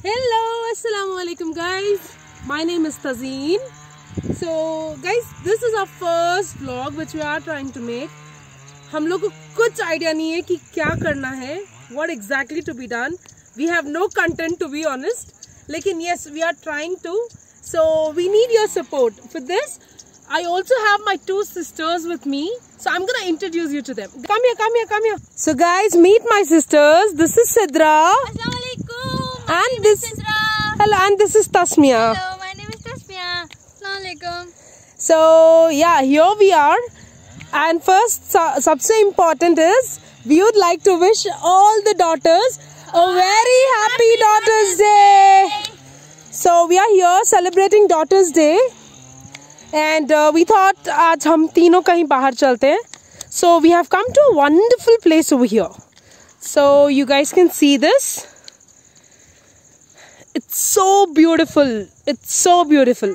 Hello, Assalamualaikum guys. My name is Tazeen. So guys, this is our first vlog which we are trying to make. हम लोग को कुछ idea नहीं है कि क्या करना है, what exactly to be done. We have no content to be honest. लेकिन yes, we are trying to. So we need your support for this. I also have my two sisters with me. So I'm gonna introduce you to them. Come here. So guys, meet my sisters. This is Sidra. And this is hello, and this is Tasmia. Hello, my name is Tasmia. Assalamualaikum. So yeah, here we are. And first, सबसे important is we would like to wish all the daughters a very happy Daughters Day. So we are here celebrating Daughters Day, and we thought आज हम तीनों कहीं बाहर चलते हैं. So we have come to a wonderful place over here. So you guys can see this. It's so beautiful. It's so beautiful.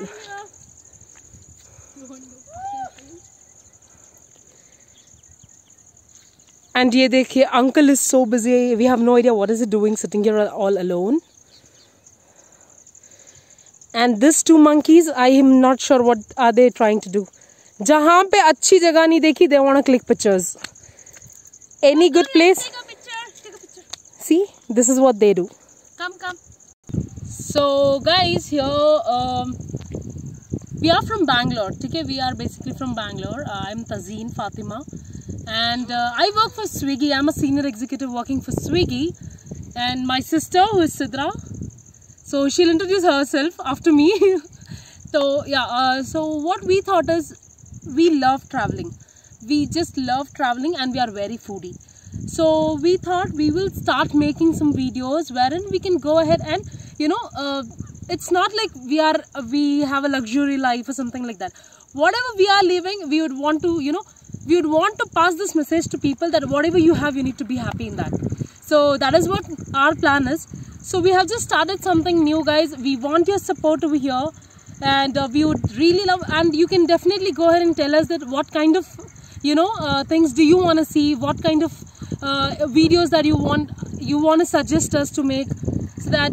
And ye dekhiye, uncle is so busy. We have no idea what is he doing sitting here all alone. And these two monkeys, I am not sure what are they trying to do. Jahan pe achhi jagah nahi dekhi, they want to click pictures. Any good place? Take a picture. See, this is what they do. Come. So guys, here we are from Bangalore. Okay, we are basically from Bangalore. I'm Tazeen Fatima, and I work for Swiggy. I'm a senior executive working for Swiggy, and my sister who is Sidra. So she'll introduce herself after me. So yeah, so what we thought is we love traveling. We just love traveling, and we are very foodie. So we thought we will start making some videos wherein we can go ahead and it's not like we have a luxury life or something like that. Whatever we are living, we would want to pass this message to people that whatever you have, you need to be happy in that. So that is what our plan is. So we have just started something new, guys. We want your support over here, and we would really love, and you can definitely go ahead and tell us that what kind of things do you want to see, what kind of videos that you want to suggest us to make, so that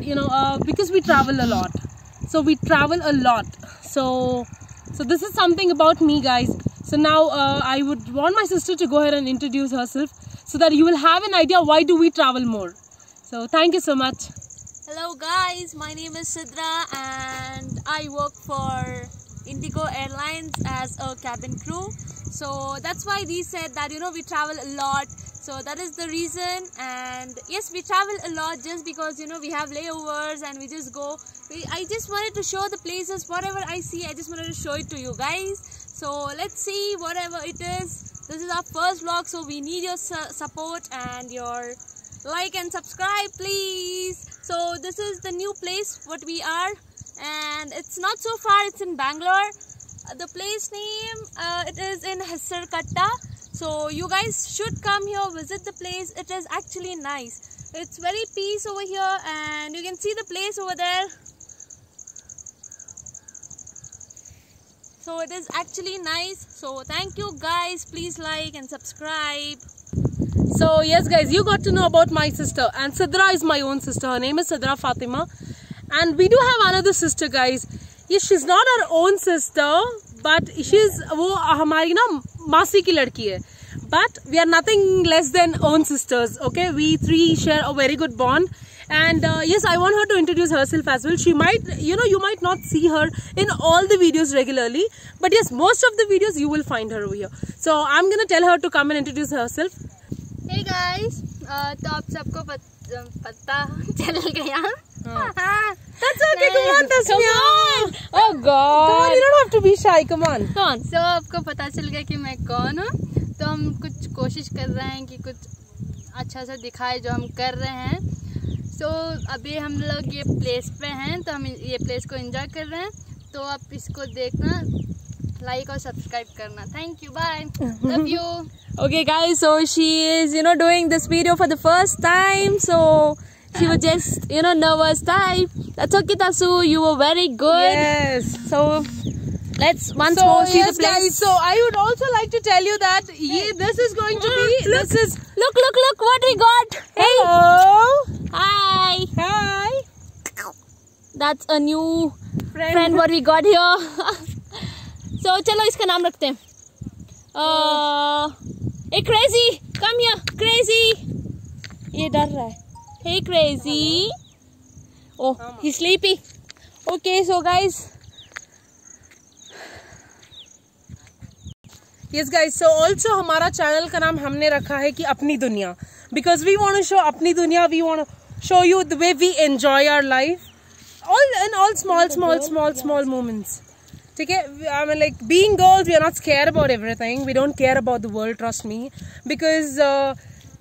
because we travel a lot. So this is something about me, guys. So now I would want my sister to go ahead and introduce herself, so that you will have an idea why do we travel more. So thank you so much. Hello guys, my name is Sidra and I work for Indigo Airlines as a cabin crew. So that's why we said that we travel a lot. So that is the reason, and yes, we travel a lot just because we have layovers and we just go. I just wanted to show the places, whatever I see, I just wanted to show it to you guys. So let's see whatever it is. This is our first vlog, so we need your support and your like and subscribe, please. So this is the new place what we are, and it's not so far. It's in Bangalore. The place name it is in Hesarkatta. So you guys should come here, visit the place. It is actually nice. It's very peace over here, and you can see the place over there. So it is actually nice. So thank you guys. Please like and subscribe. So yes guys, you got to know about my sister, and Sidra is my own sister. Her name is Sidra Fatima, and we do have another sister, guys. Yes, she's not our own sister, but she's वो हमारी ना मासी की लड़की है. But we are nothing less than own sisters. Okay, we three share a very good bond. And yes, I want her to introduce herself as well. She might, you might not see her in all the videos regularly, but yes, most of the videos you will find her over here. So I'm gonna tell her to come and introduce herself. Hey guys, तो आप सबको पता चल गया. That's okay, come on Tasmia. Oh God. Come on, you don't have to be shy, come on. So आपको पता चल गया कि मैं कौन हूँ. तो हम कुछ कोशिश कर रहे हैं कि कुछ अच्छा सा दिखाए जो हम कर रहे हैं. So अभी हम लोग ये प्लेस पे हैं, तो हम ये प्लेस को एंजॉय कर रहे हैं. तो आप इसको देखना, like और subscribe करना. Thank you, bye. Love you. Okay guys, so she is doing this video for the first time, so she was just nervous type. That's okay Tasu, you were very good. Yes. So let's once more see the place. Guys, so I would also like to tell you that this is going to be look what we got. Hello. Hi. Hi. That's a new friend what we got here. So चलो इसका नाम रखते हैं. Hey crazy, come here, crazy. ये डर रहा है. Hey crazy. Oh, he's sleepy. Okay, so guys. Yes guys, so also हमारा चैनल का नाम हमने रखा है कि अपनी दुनिया, because we want to show अपनी दुनिया, we want to show you the way we enjoy our life, all small moments. ठीक है, I mean like being girls, we are not scared about everything, we don't care about the world, trust me, because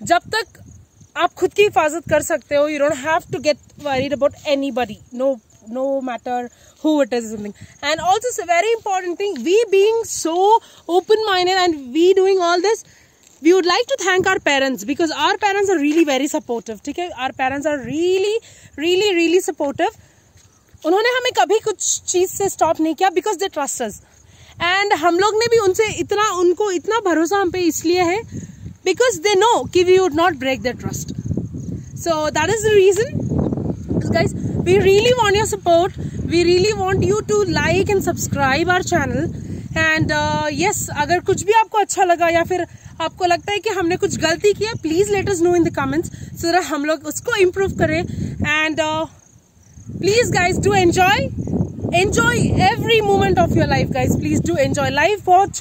जब तक आप खुद की हिफाजत कर सकते हो, you don't have to get worried about anybody, no matter who it is, something. And also it's a very important thing, we being so open-minded and we doing all this, we would like to thank our parents, because our parents are really very supportive. ठीक है, our parents are really supportive. उन्होंने हमें कभी कुछ चीज से stop नहीं किया, because they trust us. And हम लोग ने भी उनको इतना भरोसा हम पे इसलिए है, because they know कि we would not break their trust. So that is the reason, guys. We really want your support. We really want you to like and subscribe our channel. And yes, अगर कुछ भी आपको अच्छा लगा या फिर आपको लगता है कि हमने कुछ गलती की है, please let us know in the comments so that हम लोग उसको improve करें. And please guys, do enjoy every moment of your life, guys. Please do enjoy. Life बहुत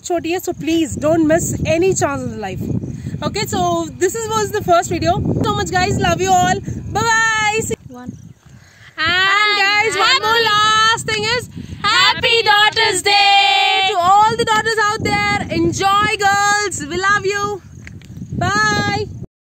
छोटी है, so please don't miss any chance in life. Okay, so this was the first video. So much guys, love you all. Bye bye. And guys, one more last thing is Happy Daughters Day to all the daughters out there. Enjoy, girls. We love you. Bye.